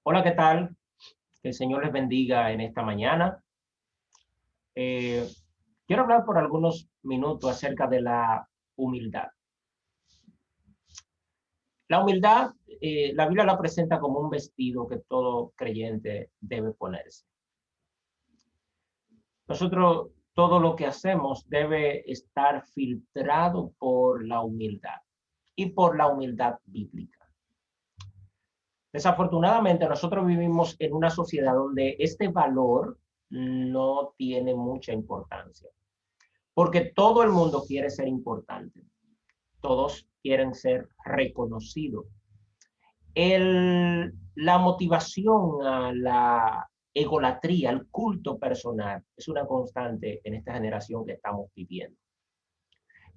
Hola, ¿qué tal? Que el Señor les bendiga en esta mañana. Eh, Quiero hablar por algunos minutos acerca de la humildad. La humildad, la Biblia la presenta como un vestido que todo creyente debe ponerse. Nosotros, todo lo que hacemos debe estar filtrado por la humildad y por la humildad bíblica. Desafortunadamente, nosotros vivimos en una sociedad donde este valor no tiene mucha importancia. Porque todo el mundo quiere ser importante, todos quieren ser reconocidos. La motivación a la egolatría, al culto personal, es una constante en esta generación que estamos viviendo.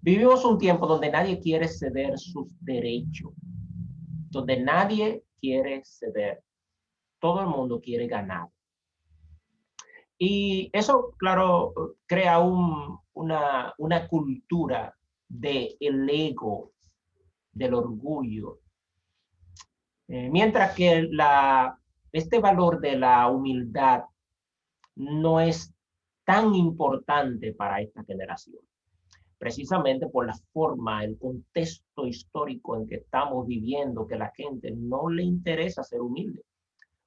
Vivimos un tiempo donde nadie quiere ceder sus derechos, donde nadie quiere ceder, todo el mundo quiere ganar. Y eso, claro, crea una cultura del ego, del orgullo. Mientras que este valor de la humildad no es tan importante para esta generación, precisamente por la forma, el contexto histórico en que estamos viviendo, que a la gente no le interesa ser humilde.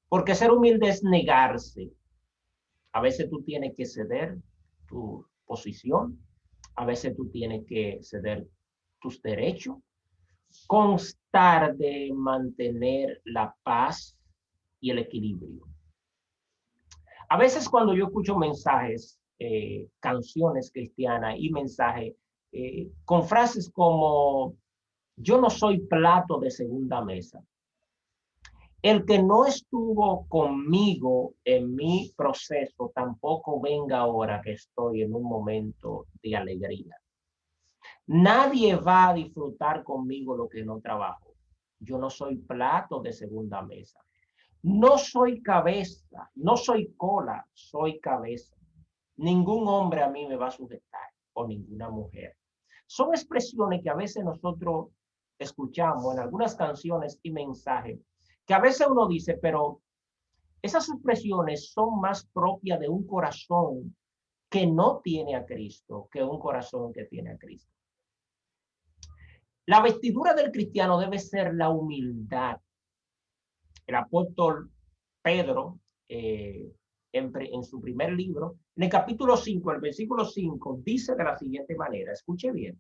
Porque ser humilde es negarse. A veces tú tienes que ceder tu posición, a veces tú tienes que ceder tus derechos, constar de mantener la paz y el equilibrio. A veces cuando yo escucho mensajes, canciones cristianas y mensajes con frases como yo no soy plato de segunda mesa. El que no estuvo conmigo en mi proceso tampoco venga ahora que estoy en un momento de alegría. Nadie va a disfrutar conmigo lo que no trabajo. Yo no soy plato de segunda mesa. No soy cabeza, no soy cola, soy cabeza. Ningún hombre a mí me va a sujetar o ninguna mujer. Son expresiones que a veces nosotros escuchamos en algunas canciones y mensajes, que a veces uno dice, pero esas expresiones son más propias de un corazón que no tiene a Cristo que un corazón que tiene a Cristo. La vestidura del cristiano debe ser la humildad. El apóstol Pedro, en su primer libro, en el capítulo 5, el versículo 5, dice de la siguiente manera, escuche bien,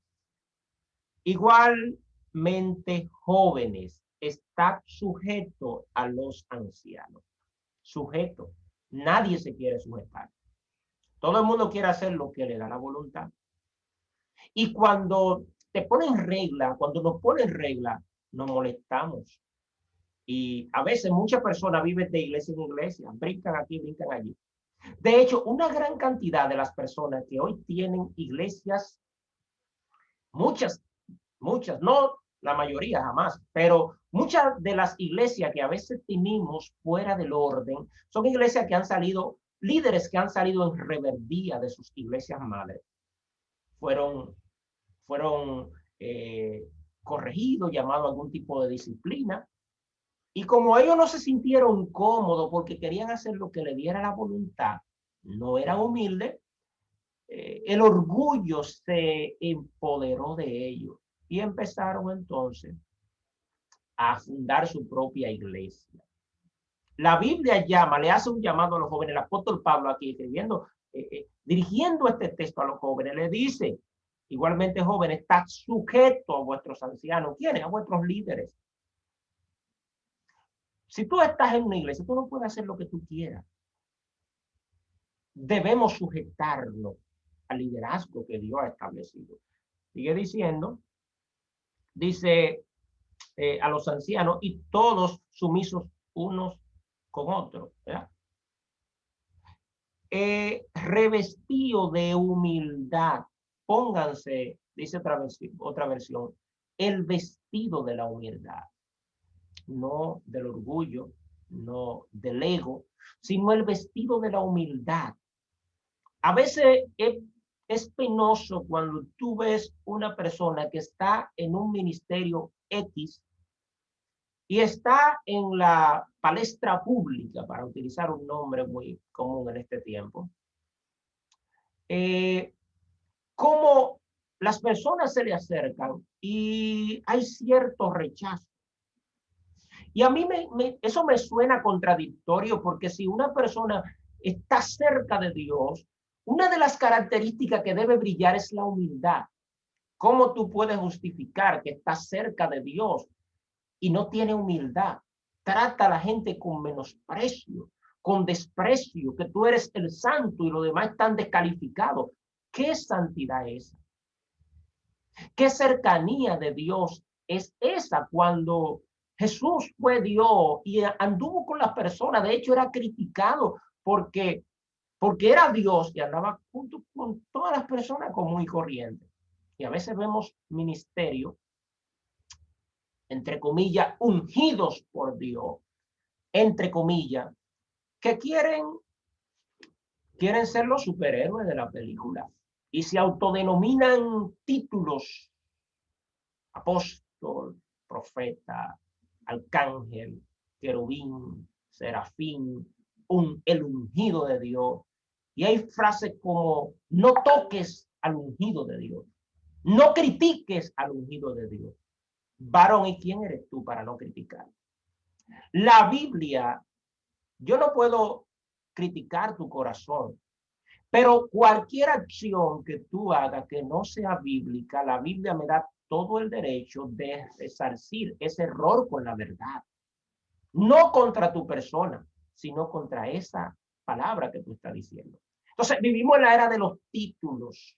igualmente jóvenes, está sujeto a los ancianos. Sujeto. Nadie se quiere sujetar. Todo el mundo quiere hacer lo que le da la voluntad. Y cuando te ponen regla, cuando nos ponen regla, nos molestamos. Y a veces muchas personas viven de iglesia en iglesia, brincan aquí, brincan allí. De hecho, una gran cantidad de las personas que hoy tienen iglesias, muchas, muchas, no la mayoría jamás, pero muchas de las iglesias que a veces tenemos fuera del orden son iglesias que han salido, líderes que han salido en rebeldía de sus iglesias madres. Fueron, fueron corregidos, llamados a algún tipo de disciplina. Y como ellos no se sintieron cómodos porque querían hacer lo que le diera la voluntad, no eran humildes, el orgullo se empoderó de ellos y empezaron entonces a fundar su propia iglesia. La Biblia llama, le hace un llamado a los jóvenes, el apóstol Pablo aquí escribiendo, dirigiendo este texto a los jóvenes, le dice, igualmente jóvenes, está sujeto a vuestros ancianos. ¿Quiénes? A vuestros líderes. Si tú estás en una iglesia, tú no puedes hacer lo que tú quieras. Debemos sujetarlo al liderazgo que Dios ha establecido. Sigue diciendo, dice a los ancianos y todos sumisos unos con otros, ¿verdad? Revestido de humildad, pónganse, dice otra versión, el vestido de la humildad, no del orgullo, no del ego, sino el vestido de la humildad. A veces es penoso cuando tú ves una persona que está en un ministerio X y está en la palestra pública, para utilizar un nombre muy común en este tiempo, cómo las personas se le acercan y hay cierto rechazo. Y a mí eso me suena contradictorio, porque si una persona está cerca de Dios, una de las características que debe brillar es la humildad. ¿Cómo tú puedes justificar que estás cerca de Dios y no tiene humildad? Trata a la gente con menosprecio, con desprecio, que tú eres el santo y los demás están descalificados. ¿Qué santidad es esa? ¿Qué cercanía de Dios es esa cuando Jesús fue Dios y anduvo con las personas? De hecho, era criticado porque era Dios y andaba junto con todas las personas común y corriente. Y a veces vemos ministerios, entre comillas, ungidos por Dios, entre comillas, que quieren ser los superhéroes de la película y se autodenominan títulos: apóstol, profeta, arcángel, querubín, serafín, el ungido de Dios. Y hay frases como: no toques al ungido de Dios, no critiques al ungido de Dios. Varón, ¿y quién eres tú para no criticar? La Biblia, yo no puedo criticar tu corazón, pero cualquier acción que tú hagas que no sea bíblica, la Biblia me da todo el derecho de resarcir ese error con la verdad. No contra tu persona, sino contra esa palabra que tú estás diciendo. Entonces, vivimos en la era de los títulos,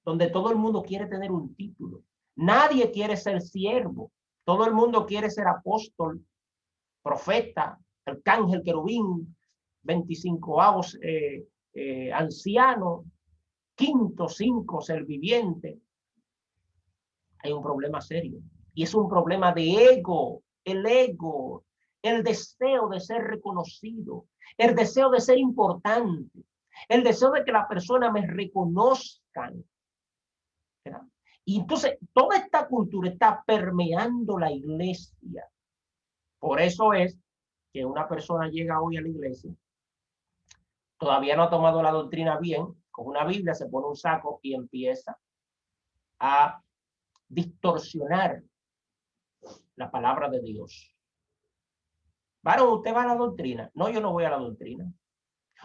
donde todo el mundo quiere tener un título. Nadie quiere ser siervo. Todo el mundo quiere ser apóstol, profeta, arcángel, querubín, 25avos anciano, quinto, cinco, ser viviente. Hay un problema serio. Y es un problema de ego, el deseo de ser reconocido, el deseo de ser importante, el deseo de que la persona me reconozcan. ¿Verdad? Y entonces toda esta cultura está permeando la iglesia. Por eso es que una persona llega hoy a la iglesia, todavía no ha tomado la doctrina bien, con una Biblia se pone un saco y empieza a distorsionar la palabra de Dios. Varón, ¿usted va a la doctrina? No, yo no voy a la doctrina.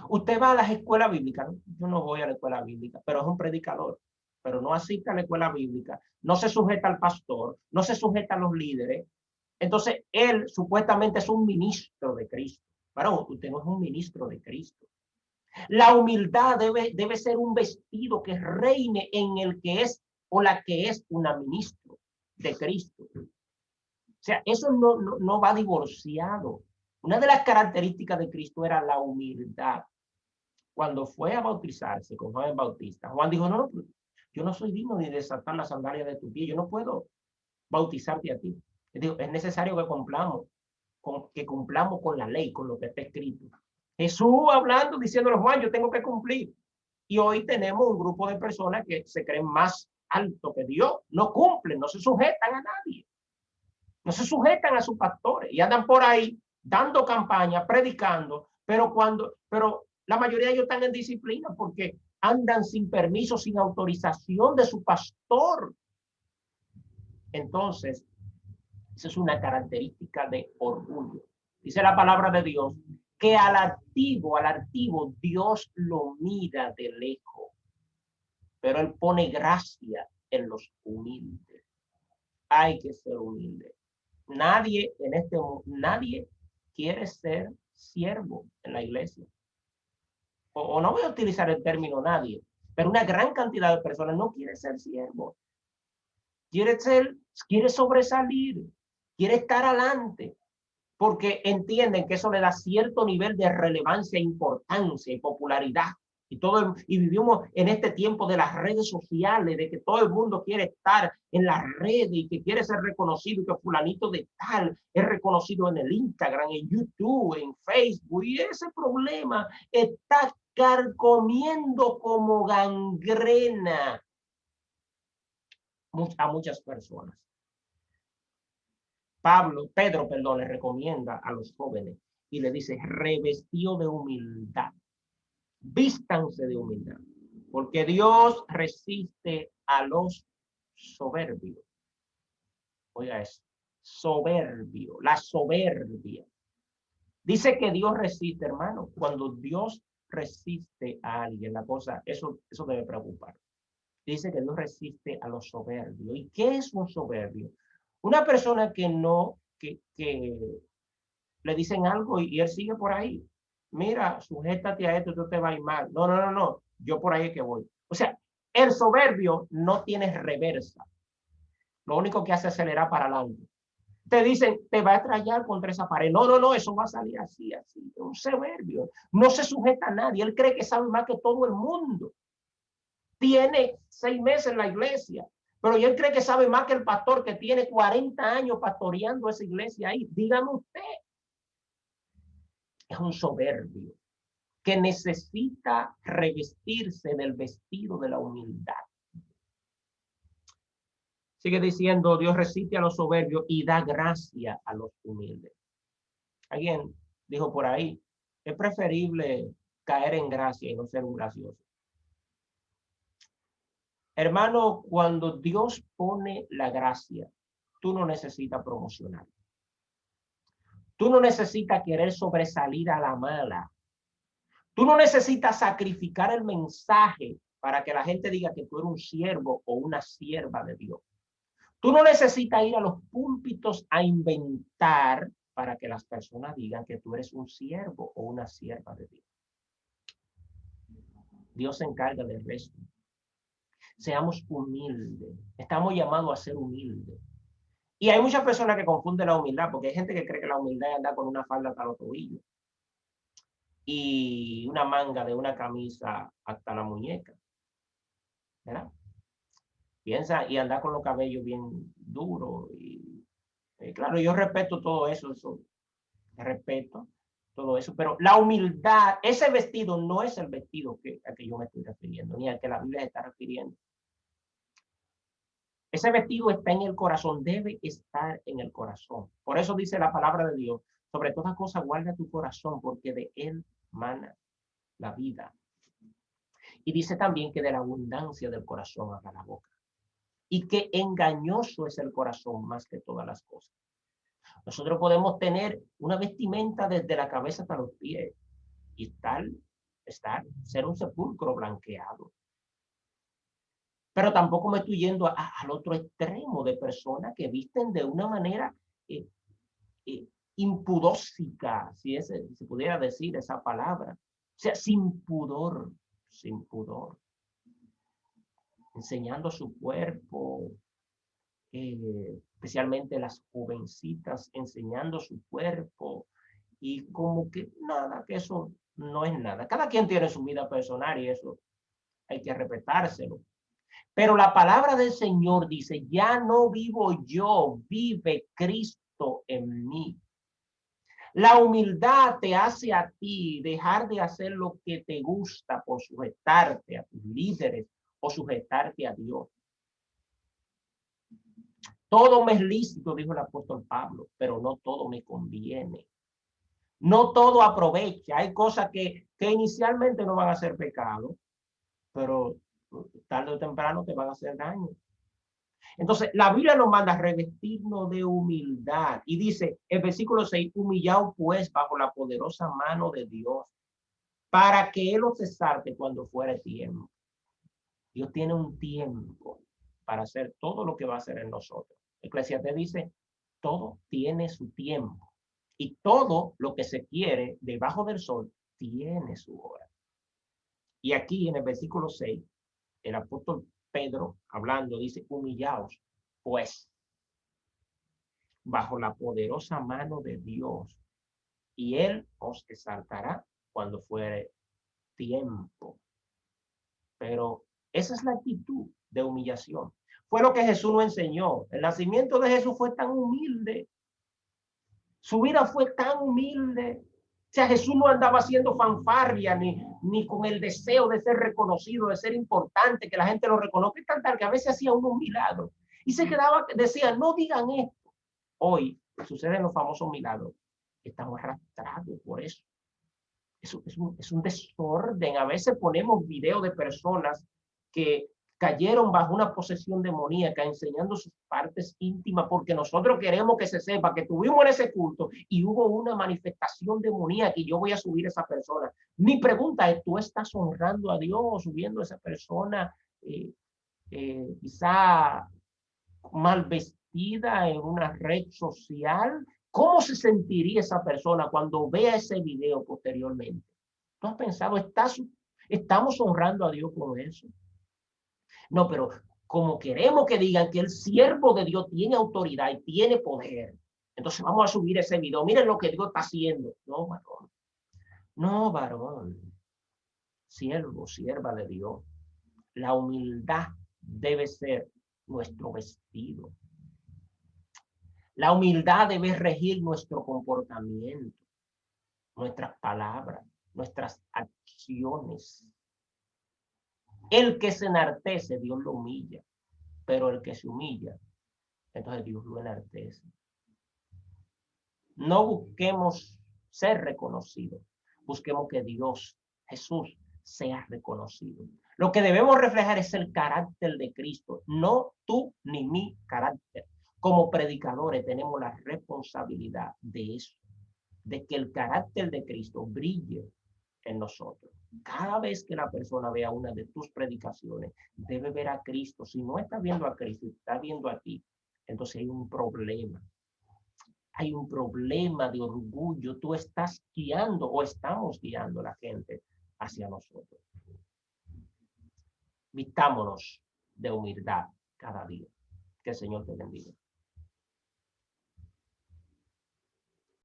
¿Usted va a las escuelas bíblicas? No, yo no voy a la escuela bíblica, pero es un predicador, pero no asiste a la escuela bíblica, no se sujeta al pastor, no se sujeta a los líderes. Entonces, él supuestamente es un ministro de Cristo. Varón, usted no es un ministro de Cristo. La humildad debe ser un vestido que reine en el que es o la que es una ministro de Cristo. O sea, eso no va divorciado. Una de las características de Cristo era la humildad. Cuando fue a bautizarse con Juan el Bautista, Juan dijo: no, yo no soy digno ni de desatar las sandalias de tu pie, yo no puedo bautizarte a ti. Digo, es necesario que cumplamos con la ley, con lo que está escrito. Jesús hablando, diciéndole: Juan, yo tengo que cumplir. Y hoy tenemos un grupo de personas que se creen más alto que Dios, no cumplen, no se sujetan a nadie, no se sujetan a sus pastores y andan por ahí dando campaña, predicando, pero la mayoría de ellos están en disciplina porque andan sin permiso, sin autorización de su pastor. Entonces, esa es una característica de orgullo. Dice la palabra de Dios que al altivo, Dios lo mira de lejos, pero Él pone gracia en los humildes. Hay que ser humilde. Nadie quiere ser siervo en la iglesia. O no voy a utilizar el término nadie, pero una gran cantidad de personas no quiere ser siervo. Quiere sobresalir, quiere estar adelante, porque entienden que eso le da cierto nivel de relevancia, importancia y popularidad. Y vivimos en este tiempo de las redes sociales, de que todo el mundo quiere estar en las redes y que quiere ser reconocido, y que fulanito de tal es reconocido en el Instagram, en YouTube, en Facebook, y ese problema está carcomiendo como gangrena a muchas personas. Pedro, perdón, le recomienda a los jóvenes y le dice, revestido de humildad, vístanse de humildad, porque Dios resiste a los soberbios. Oiga eso, soberbio, la soberbia. Dice que Dios resiste, hermano. Cuando Dios resiste a alguien, la cosa, eso debe preocupar. Dice que Dios resiste a los soberbios. ¿Y qué es un soberbio? Una persona que no, que le dicen algo y él sigue por ahí. Mira, sujétate a esto, tú te vas a ir mal. No, no, no, no. Yo por ahí es que voy. O sea, el soberbio no tiene reversa. Lo único que hace es acelerar para adelante. Te dicen, te va a estrellar contra esa pared. No, no, no, eso va a salir así, así. Un soberbio. No se sujeta a nadie. Él cree que sabe más que todo el mundo. Tiene 6 meses en la iglesia, pero él cree que sabe más que el pastor que tiene 40 años pastoreando esa iglesia ahí. Dígame usted. Es un soberbio que necesita revestirse del vestido de la humildad. Sigue diciendo, Dios resiste a los soberbios y da gracia a los humildes. Alguien dijo por ahí, es preferible caer en gracia y no ser un gracioso. Hermano, cuando Dios pone la gracia, tú no necesitas promocionar. Tú no necesitas querer sobresalir a la mala. Tú no necesitas sacrificar el mensaje para que la gente diga que tú eres un siervo o una sierva de Dios. Tú no necesitas ir a los púlpitos a inventar para que las personas digan que tú eres un siervo o una sierva de Dios. Dios se encarga del resto. Seamos humildes. Estamos llamados a ser humildes. Y hay muchas personas que confunden la humildad, porque hay gente que cree que la humildad es andar con una falda hasta los tobillos y una manga de una camisa hasta la muñeca, ¿verdad? Piensa y andar con los cabellos bien duros. Claro, yo respeto todo eso, respeto todo eso, pero la humildad, ese vestido no es el vestido a que yo me estoy refiriendo, ni al que la Biblia se está refiriendo. Ese vestido está en el corazón, debe estar en el corazón. Por eso dice la palabra de Dios, sobre todas cosas guarda tu corazón, porque de él mana la vida. Y dice también que de la abundancia del corazón habla la boca. Y que engañoso es el corazón más que todas las cosas. Nosotros podemos tener una vestimenta desde la cabeza hasta los pies y ser un sepulcro blanqueado. Pero tampoco me estoy yendo al otro extremo de personas que visten de una manera impudósica, si se pudiera decir esa palabra. O sea, sin pudor, enseñando su cuerpo, especialmente las jovencitas enseñando su cuerpo y como que nada, que eso no es nada. Cada quien tiene su vida personal y eso hay que respetárselo. Pero la palabra del Señor dice, ya no vivo yo, vive Cristo en mí. La humildad te hace a ti dejar de hacer lo que te gusta por sujetarte a tus líderes o sujetarte a Dios. Todo me es lícito, dijo el apóstol Pablo, pero no todo me conviene. No todo aprovecha. Hay cosas que inicialmente no van a ser pecado, pero tarde o temprano te van a hacer daño. Entonces, la Biblia nos manda a revestirnos de humildad. Y dice, el versículo 6, humillaos pues bajo la poderosa mano de Dios, para que Él os exalte cuando fuere tiempo. Dios tiene un tiempo para hacer todo lo que va a hacer en nosotros. Eclesiastés dice, todo tiene su tiempo. Y todo lo que se quiere debajo del sol tiene su hora. Y aquí en el versículo 6, el apóstol Pedro, hablando, dice, humillaos, pues, bajo la poderosa mano de Dios, y Él os exaltará cuando fuere tiempo. Pero esa es la actitud de humillación. Fue lo que Jesús nos enseñó. El nacimiento de Jesús fue tan humilde. Su vida fue tan humilde. O sea, Jesús no andaba haciendo fanfarria ni con el deseo de ser reconocido, de ser importante, que la gente lo reconozca. Tal que a veces hacía unos milagros. Y se quedaba, decía, no digan esto. Hoy suceden los famosos milagros, estamos arrastrados por eso. Es un desorden. A veces ponemos videos de personas que cayeron bajo una posesión demoníaca enseñando sus partes íntimas porque nosotros queremos que se sepa que tuvimos en ese culto y hubo una manifestación demoníaca y yo voy a subir a esa persona. Mi pregunta es, ¿tú estás honrando a Dios subiendo a esa persona quizá mal vestida en una red social? ¿Cómo se sentiría esa persona cuando vea ese video posteriormente? ¿Tú has pensado, estamos honrando a Dios con eso? No, pero como queremos que digan que el siervo de Dios tiene autoridad y tiene poder, entonces vamos a subir ese video. Miren lo que Dios está haciendo. No, varón. No, varón. Siervo, sierva de Dios. La humildad debe ser nuestro vestido. La humildad debe regir nuestro comportamiento, nuestras palabras, nuestras acciones. El que se enaltece, Dios lo humilla, pero el que se humilla, entonces Dios lo enaltece. No busquemos ser reconocidos, busquemos que Dios, Jesús, sea reconocido. Lo que debemos reflejar es el carácter de Cristo, no tú ni mi carácter. Como predicadores tenemos la responsabilidad de eso, de que el carácter de Cristo brille en nosotros. Cada vez que la persona vea una de tus predicaciones, debe ver a Cristo. Si no está viendo a Cristo, está viendo a ti, entonces hay un problema. Hay un problema de orgullo. Tú estás guiando o estamos guiando a la gente hacia nosotros. Vistámonos de humildad cada día. Que el Señor te bendiga.